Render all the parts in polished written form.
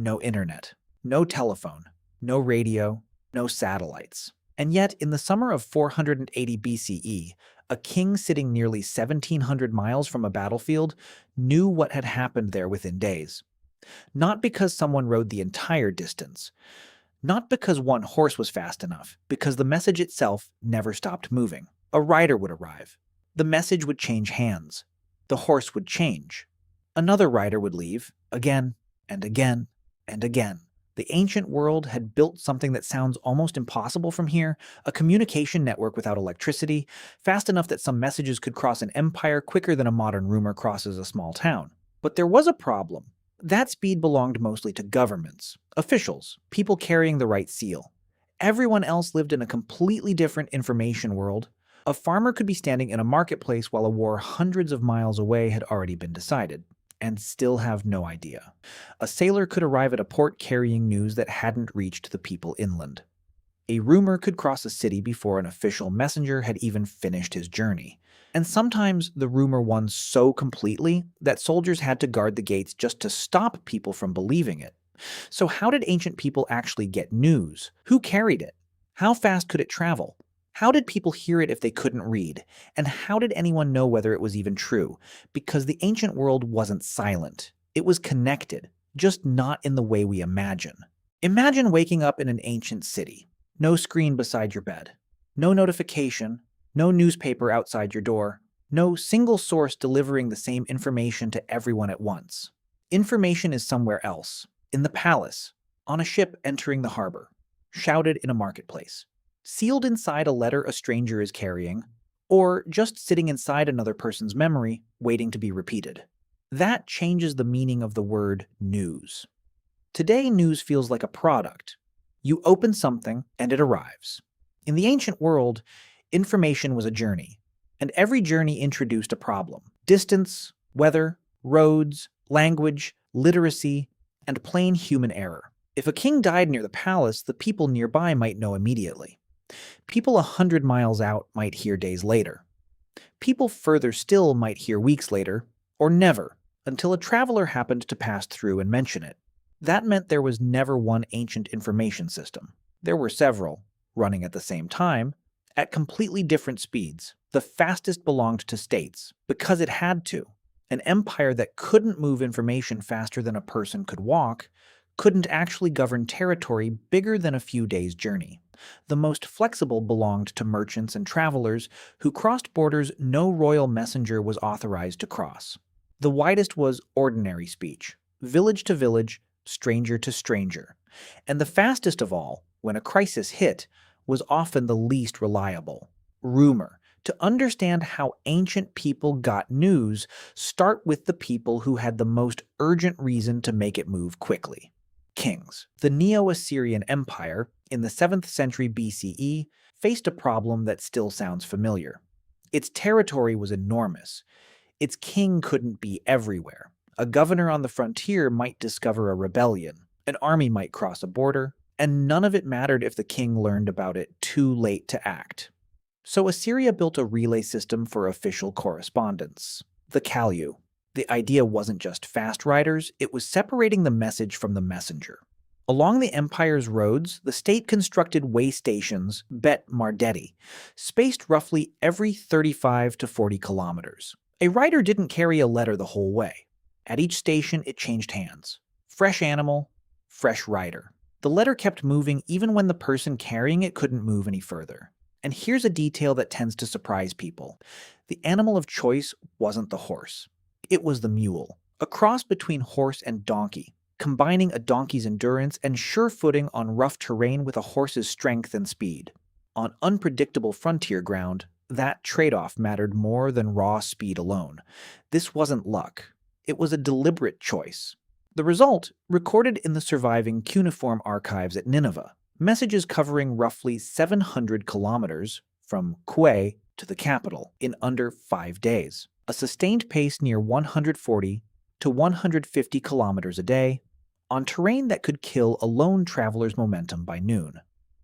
no internet, no telephone, no radio, no satellites. And yet, in the summer of 480 BCE, a king sitting nearly 1,700 miles from a battlefield knew what had happened there within days. Not because someone rode the entire distance, not because one horse was fast enough, because the message itself never stopped moving. A rider would arrive. The message would change hands. The horse would change. Another rider would leave, again and again and again. The ancient world had built something that sounds almost impossible from here, a communication network without electricity, fast enough that some messages could cross an empire quicker than a modern rumor crosses a small town. But there was a problem. That speed belonged mostly to governments, officials, people carrying the right seal. Everyone else lived in a completely different information world. A farmer could be standing in a marketplace while a war hundreds of miles away had already been decided, and still have no idea. A sailor could arrive at a port carrying news that hadn't reached the people inland. A rumor could cross a city before an official messenger had even finished his journey. And sometimes the rumor won so completely that soldiers had to guard the gates just to stop people from believing it. So how did ancient people actually get news? Who carried it? How fast could it travel? How did people hear it if they couldn't read? And how did anyone know whether it was even true? Because the ancient world wasn't silent. It was connected, just not in the way we imagine. Imagine waking up in an ancient city. No screen beside your bed. No notification. No newspaper outside your door. No single source delivering the same information to everyone at once. Information is somewhere else. In the palace. On a ship entering the harbor. Shouted in a marketplace. Sealed inside a letter a stranger is carrying, or just sitting inside another person's memory, waiting to be repeated. That changes the meaning of the word news. Today, news feels like a product. You open something, and it arrives. In the ancient world, information was a journey, and every journey introduced a problem. Distance, weather, roads, language, literacy, and plain human error. If a king died near the palace, the people nearby might know immediately. People 100 miles out might hear days later. People further still might hear weeks later, or never, until a traveler happened to pass through and mention it. That meant there was never one ancient information system. There were several, running at the same time, at completely different speeds. The fastest belonged to states, because it had to. An empire that couldn't move information faster than a person could walk couldn't actually govern territory bigger than a few days' journey. The most flexible belonged to merchants and travelers who crossed borders no royal messenger was authorized to cross. The widest was ordinary speech, village to village, stranger to stranger. And the fastest of all, when a crisis hit, was often the least reliable. Rumor. To understand how ancient people got news, start with the people who had the most urgent reason to make it move quickly. Kings. The Neo-Assyrian Empire, in the 7th century BCE, faced a problem that still sounds familiar. Its territory was enormous. Its king couldn't be everywhere. A governor on the frontier might discover a rebellion. An army might cross a border, and none of it mattered if the king learned about it too late to act. So Assyria built a relay system for official correspondence, the Kalyu. The idea wasn't just fast riders, it was separating the message from the messenger. Along the empire's roads, the state constructed way stations, Bet Mardeti, spaced roughly every 35 to 40 kilometers. A rider didn't carry a letter the whole way. At each station, it changed hands. Fresh animal, fresh rider. The letter kept moving even when the person carrying it couldn't move any further. And here's a detail that tends to surprise people. The animal of choice wasn't the horse. It was the mule, a cross between horse and donkey, combining a donkey's endurance and sure footing on rough terrain with a horse's strength and speed. On unpredictable frontier ground, that trade-off mattered more than raw speed alone. This wasn't luck. It was a deliberate choice. The result, recorded in the surviving cuneiform archives at Nineveh, messages covering roughly 700 kilometers from Kuwait to the capital in under 5 days. A sustained pace near 140 to 150 kilometers a day, on terrain that could kill a lone traveler's momentum by noon.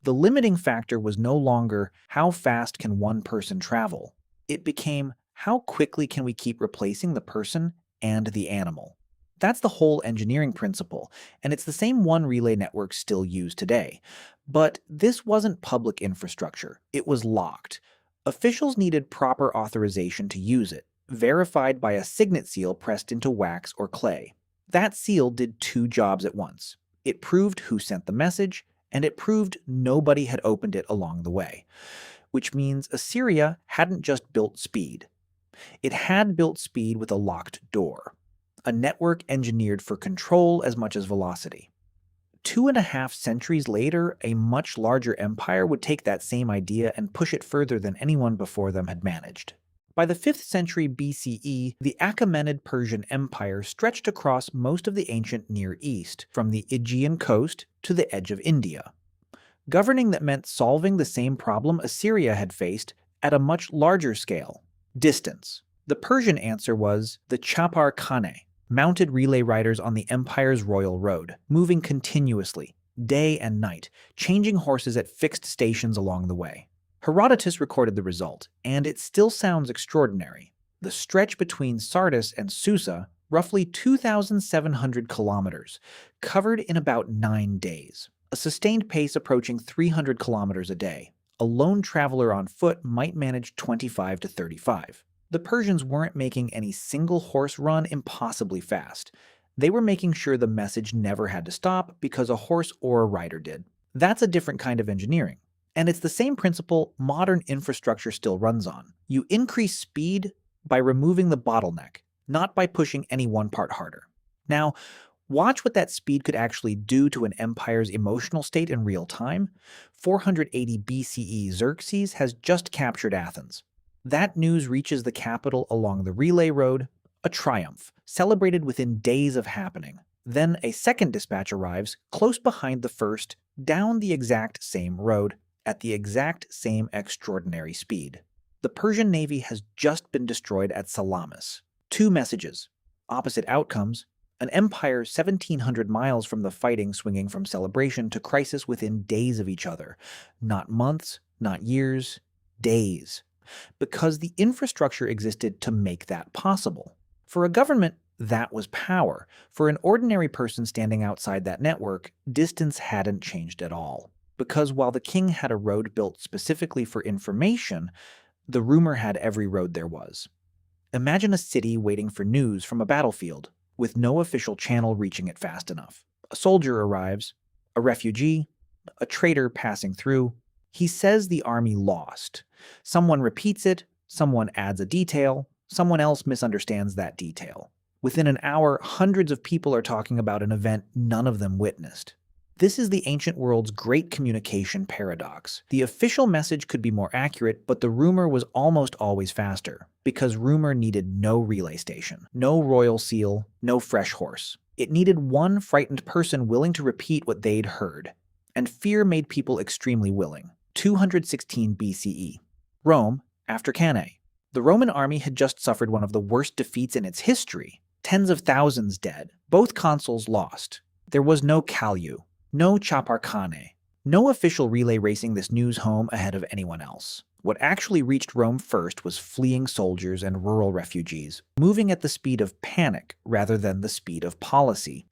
The limiting factor was no longer how fast can one person travel. It became how quickly can we keep replacing the person and the animal. That's the whole engineering principle, and it's the same one relay networks still use today. But this wasn't public infrastructure, it was locked. Officials needed proper authorization to use it, verified by a signet seal pressed into wax or clay. That seal did two jobs at once. It proved who sent the message, and it proved nobody had opened it along the way. Which means Assyria hadn't just built speed. It had built speed with a locked door, a network engineered for control as much as velocity. 2.5 centuries later, a much larger empire would take that same idea and push it further than anyone before them had managed. By the 5th century BCE, the Achaemenid Persian Empire stretched across most of the ancient Near East, from the Aegean coast to the edge of India. Governing that meant solving the same problem Assyria had faced at a much larger scale: distance. The Persian answer was the Chapar Khane, mounted relay riders on the empire's royal road, moving continuously, day and night, changing horses at fixed stations along the way. Herodotus recorded the result, and it still sounds extraordinary. The stretch between Sardis and Susa, roughly 2,700 kilometers, covered in about 9 days, a sustained pace approaching 300 kilometers a day. A lone traveler on foot might manage 25 to 35. The Persians weren't making any single horse run impossibly fast. They were making sure the message never had to stop because a horse or a rider did. That's a different kind of engineering. And it's the same principle modern infrastructure still runs on. You increase speed by removing the bottleneck, not by pushing any one part harder. Now, watch what that speed could actually do to an empire's emotional state in real time. 480 BCE, Xerxes has just captured Athens. That news reaches the capital along the relay road, a triumph, celebrated within days of happening. Then a second dispatch arrives, close behind the first, down the exact same road, at the exact same extraordinary speed. The Persian navy has just been destroyed at Salamis. 2 messages, opposite outcomes, an empire 1,700 miles from the fighting swinging from celebration to crisis within days of each other. Not months, not years, days. Because the infrastructure existed to make that possible. For a government, that was power. For an ordinary person standing outside that network, distance hadn't changed at all. Because while the king had a road built specifically for information, the rumor had every road there was. Imagine a city waiting for news from a battlefield, with no official channel reaching it fast enough. A soldier arrives, a refugee, a traitor passing through. He says the army lost. Someone repeats it, someone adds a detail, someone else misunderstands that detail. Within an hour, hundreds of people are talking about an event none of them witnessed. This is the ancient world's great communication paradox. The official message could be more accurate, but the rumor was almost always faster, because rumor needed no relay station, no royal seal, no fresh horse. It needed one frightened person willing to repeat what they'd heard. And fear made people extremely willing. 216 BCE. Rome, after Cannae. The Roman army had just suffered one of the worst defeats in its history. Tens of thousands dead. Both consuls lost. There was no Calyu, no Chapar Khane, no official relay racing this news home ahead of anyone else. What actually reached Rome first was fleeing soldiers and rural refugees, moving at the speed of panic rather than the speed of policy.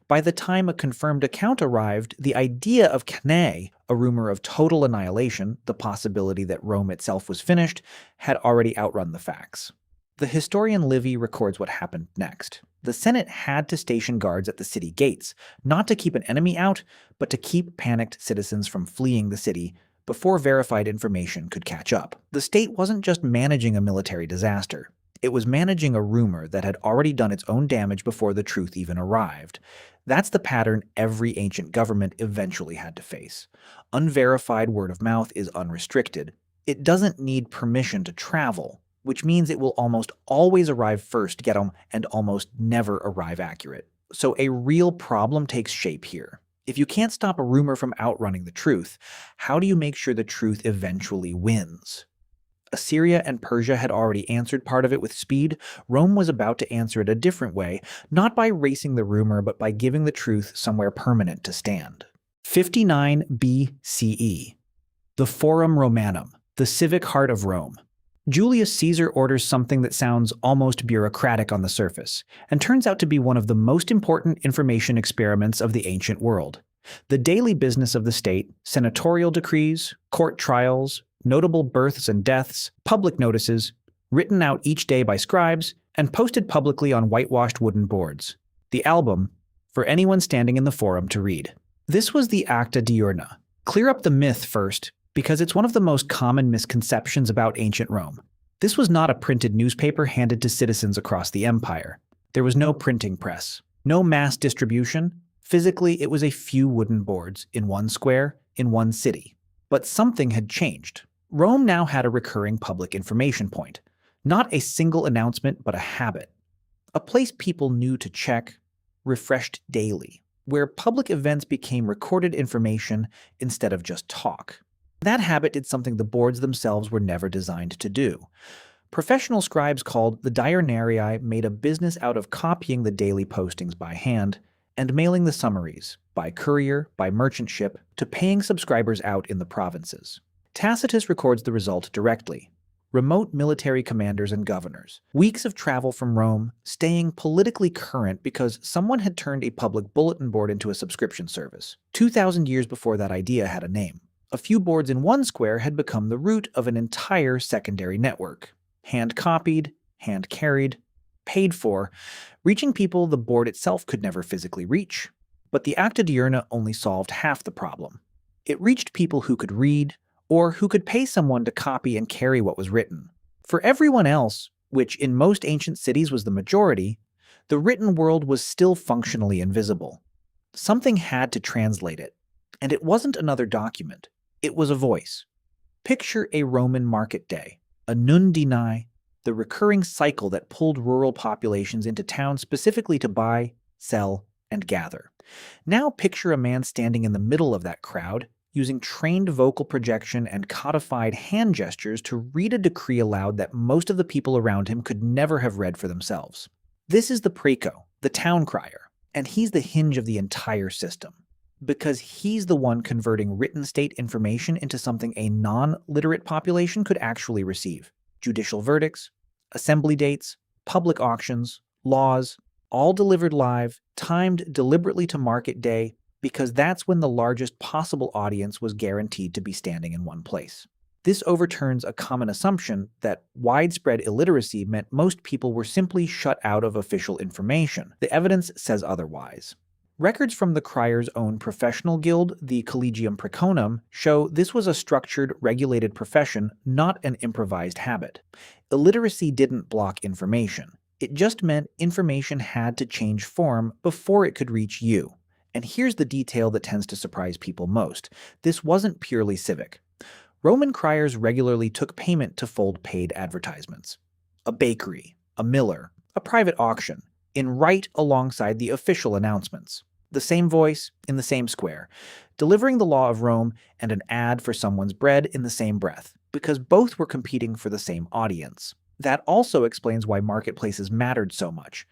By the time a confirmed account arrived, the idea of Cannae, a rumor of total annihilation, the possibility that Rome itself was finished, had already outrun the facts. The historian Livy records what happened next. The Senate had to station guards at the city gates, not to keep an enemy out, but to keep panicked citizens from fleeing the city before verified information could catch up. The state wasn't just managing a military disaster. It was managing a rumor that had already done its own damage before the truth even arrived. That's the pattern every ancient government eventually had to face. Unverified word of mouth is unrestricted. It doesn't need permission to travel, which means it will almost always arrive first, get 'em, and almost never arrive accurate. So a real problem takes shape here. If you can't stop a rumor from outrunning the truth, how do you make sure the truth eventually wins? Assyria and Persia had already answered part of it with speed. Rome was about to answer it a different way, not by racing the rumor, but by giving the truth somewhere permanent to stand. 59 BCE. The Forum Romanum, the civic heart of Rome. Julius Caesar orders something that sounds almost bureaucratic on the surface, and turns out to be one of the most important information experiments of the ancient world. The daily business of the state, senatorial decrees, court trials, notable births and deaths, public notices, written out each day by scribes, and posted publicly on whitewashed wooden boards. The album, for anyone standing in the forum to read. This was the Acta Diurna. Clear up the myth first, because it's one of the most common misconceptions about ancient Rome. This was not a printed newspaper handed to citizens across the empire. There was no printing press, no mass distribution. Physically, it was a few wooden boards in one square, in one city. But something had changed. Rome now had a recurring public information point. Not a single announcement, but a habit. A place people knew to check, refreshed daily, where public events became recorded information instead of just talk. That habit did something the boards themselves were never designed to do. Professional scribes called the diurnarii made a business out of copying the daily postings by hand and mailing the summaries, by courier, by merchant ship, to paying subscribers out in the provinces. Tacitus records the result directly. Remote military commanders and governors. Weeks of travel from Rome, staying politically current because someone had turned a public bulletin board into a subscription service. 2,000 years before that idea had a name. A few boards in one square had become the root of an entire secondary network. Hand-copied, hand-carried, paid for, reaching people the board itself could never physically reach. But the Acta Diurna only solved half the problem. It reached people who could read, or who could pay someone to copy and carry what was written. For everyone else, which in most ancient cities was the majority, the written world was still functionally invisible. Something had to translate it, and it wasn't another document. It was a voice. Picture a Roman market day, a nundinae, the recurring cycle that pulled rural populations into town specifically to buy, sell, and gather. Now picture a man standing in the middle of that crowd, using trained vocal projection and codified hand gestures to read a decree aloud that most of the people around him could never have read for themselves. This is the praeco, the town crier, and he's the hinge of the entire system, because he's the one converting written state information into something a non-literate population could actually receive. Judicial verdicts, assembly dates, public auctions, laws, all delivered live, timed deliberately to market day, because that's when the largest possible audience was guaranteed to be standing in one place. This overturns a common assumption that widespread illiteracy meant most people were simply shut out of official information. The evidence says otherwise. Records from the crier's own professional guild, the Collegium Praeconum, show this was a structured, regulated profession, not an improvised habit. Illiteracy didn't block information. It just meant information had to change form before it could reach you. And here's the detail that tends to surprise people most. This wasn't purely civic. Roman criers regularly took payment to fold paid advertisements. A bakery, a miller, a private auction, in right alongside the official announcements. The same voice, in the same square, delivering the law of Rome and an ad for someone's bread in the same breath, because both were competing for the same audience. That also explains why marketplaces mattered so much.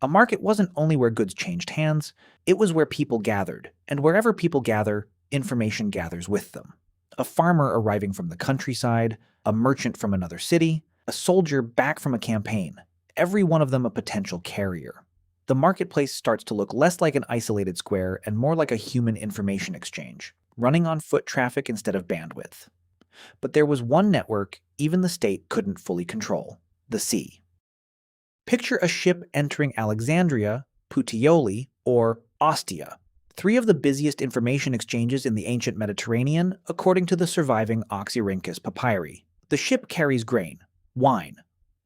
A market wasn't only where goods changed hands, it was where people gathered, and wherever people gather, information gathers with them. A farmer arriving from the countryside, a merchant from another city, a soldier back from a campaign, every one of them a potential carrier. The marketplace starts to look less like an isolated square and more like a human information exchange, running on foot traffic instead of bandwidth. But there was one network even the state couldn't fully control: the sea. Picture a ship entering Alexandria, Puteoli, or Ostia, three of the busiest information exchanges in the ancient Mediterranean, according to the surviving Oxyrhynchus papyri. The ship carries grain, wine,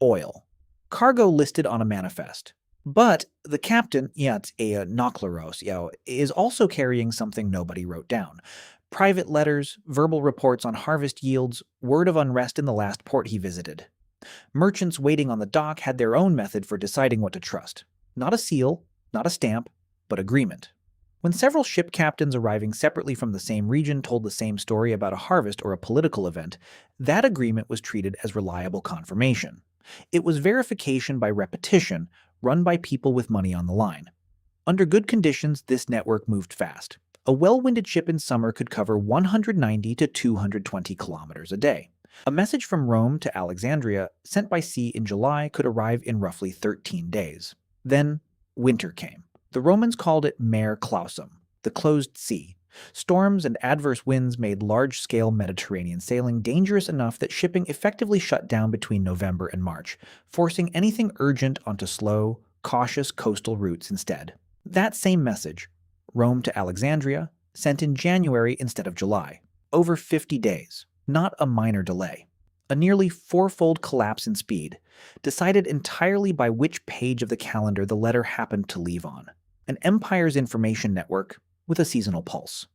oil, cargo listed on a manifest. But the captain, Nokleros, is also carrying something nobody wrote down. Private letters, verbal reports on harvest yields, word of unrest in the last port he visited. Merchants waiting on the dock had their own method for deciding what to trust. Not a seal, not a stamp, but agreement. When several ship captains arriving separately from the same region told the same story about a harvest or a political event, that agreement was treated as reliable confirmation. It was verification by repetition, run by people with money on the line. Under good conditions, this network moved fast. A well-winded ship in summer could cover 190 to 220 kilometers a day. A message from Rome to Alexandria, sent by sea in July, could arrive in roughly 13 days. Then, winter came. The Romans called it mare clausum, the closed sea. Storms and adverse winds made large-scale Mediterranean sailing dangerous enough that shipping effectively shut down between November and March, forcing anything urgent onto slow, cautious coastal routes instead. That same message, Rome to Alexandria, sent in January instead of July. Over 50 days, not a minor delay. A nearly fourfold collapse in speed, decided entirely by which page of the calendar the letter happened to leave on. An empire's information network with a seasonal pulse.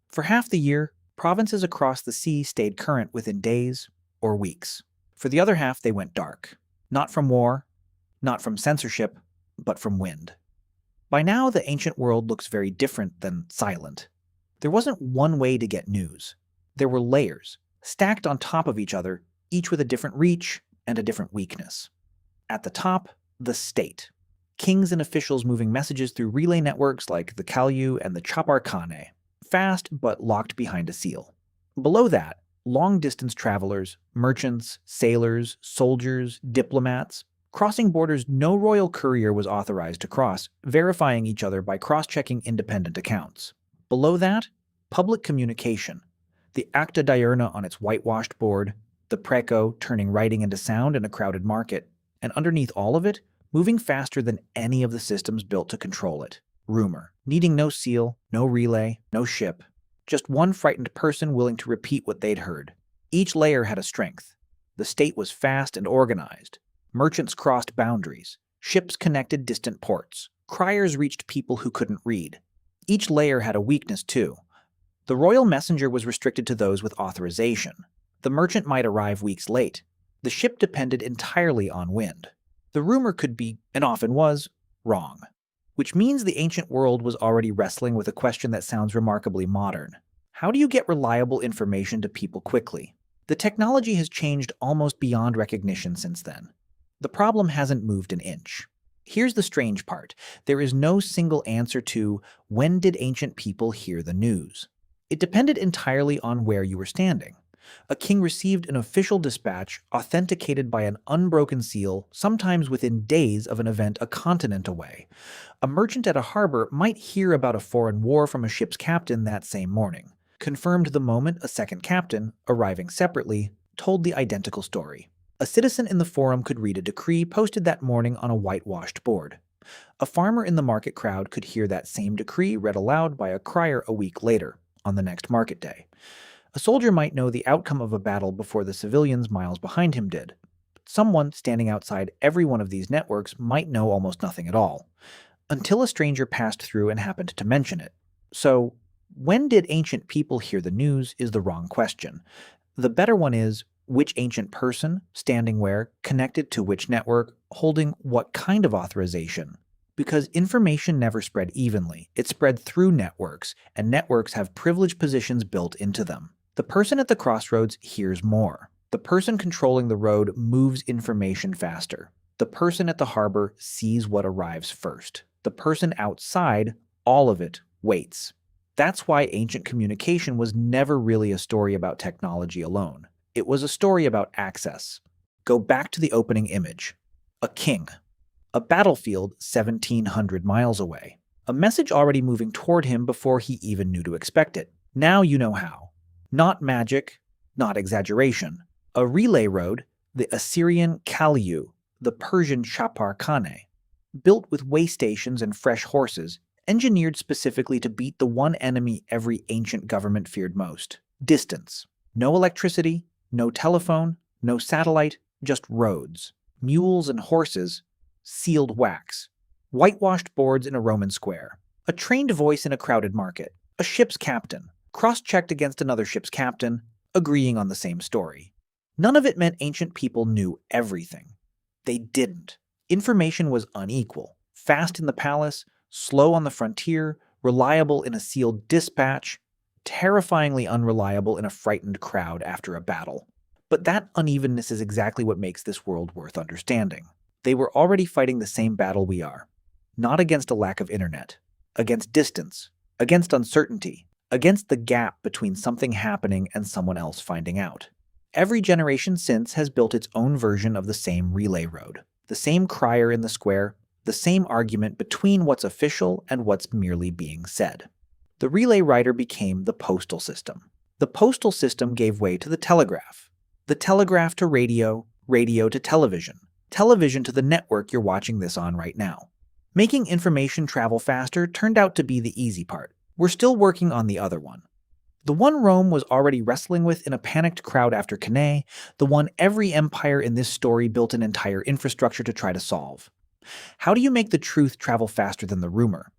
For half the year, provinces across the sea stayed current within days or weeks. For the other half, they went dark. Not from war, not from censorship, but from wind. By now, the ancient world looks very different than silent. There wasn't one way to get news. There were layers, stacked on top of each other, each with a different reach and a different weakness. At the top, the state. Kings and officials moving messages through relay networks like the Kalyu and the Chaparkane, fast but locked behind a seal. Below that, long-distance travelers, merchants, sailors, soldiers, diplomats, crossing borders no royal courier was authorized to cross, verifying each other by cross-checking independent accounts. Below that, public communication. The Acta Diurna on its whitewashed board, the Preco turning writing into sound in a crowded market, and underneath all of it, moving faster than any of the systems built to control it. Rumor, needing no seal, no relay, no ship. Just one frightened person willing to repeat what they'd heard. Each layer had a strength. The state was fast and organized. Merchants crossed boundaries. Ships connected distant ports. Criers reached people who couldn't read. Each layer had a weakness, too. The royal messenger was restricted to those with authorization. The merchant might arrive weeks late. The ship depended entirely on wind. The rumor could be, and often was, wrong. Which means the ancient world was already wrestling with a question that sounds remarkably modern. How do you get reliable information to people quickly? The technology has changed almost beyond recognition since then. The problem hasn't moved an inch. Here's the strange part. There is no single answer to when did ancient people hear the news? It depended entirely on where you were standing. A king received an official dispatch authenticated by an unbroken seal, sometimes within days of an event a continent away. A merchant at a harbor might hear about a foreign war from a ship's captain that same morning, confirmed the moment a second captain, arriving separately, told the identical story. A citizen in the forum could read a decree posted that morning on a whitewashed board. A farmer in the market crowd could hear that same decree read aloud by a crier a week later, on the next market day. A soldier might know the outcome of a battle before the civilians miles behind him did. Someone standing outside every one of these networks might know almost nothing at all, until a stranger passed through and happened to mention it. So, when did ancient people hear the news is the wrong question. The better one is, which ancient person, standing where, connected to which network, holding what kind of authorization? Because information never spread evenly. It spread through networks, and networks have privileged positions built into them. The person at the crossroads hears more. The person controlling the road moves information faster. The person at the harbor sees what arrives first. The person outside, all of it, waits. That's why ancient communication was never really a story about technology alone. It was a story about access. Go back to the opening image. A king. A battlefield 1,700 miles away. A message already moving toward him before he even knew to expect it. Now you know how. Not magic, not exaggeration. A relay road, the Assyrian Kalyu, the Persian Chaparkane, built with way stations and fresh horses, engineered specifically to beat the one enemy every ancient government feared most: distance. No electricity, no telephone, no satellite, just roads, mules and horses, sealed wax, whitewashed boards in a Roman square, a trained voice in a crowded market, a ship's captain, cross-checked against another ship's captain, agreeing on the same story. None of it meant ancient people knew everything. They didn't. Information was unequal, fast in the palace, slow on the frontier, reliable in a sealed dispatch, terrifyingly unreliable in a frightened crowd after a battle. But that unevenness is exactly what makes this world worth understanding. They were already fighting the same battle we are. Not against a lack of internet. Against distance. Against uncertainty. Against the gap between something happening and someone else finding out. Every generation since has built its own version of the same relay road, the same crier in the square, the same argument between what's official and what's merely being said. The relay rider became the postal system. The postal system gave way to the telegraph to radio, radio to television, television to the network you're watching this on right now. Making information travel faster turned out to be the easy part. We're still working on the other one. The one Rome was already wrestling with in a panicked crowd after Cannae, the one every empire in this story built an entire infrastructure to try to solve. How do you make the truth travel faster than the rumor?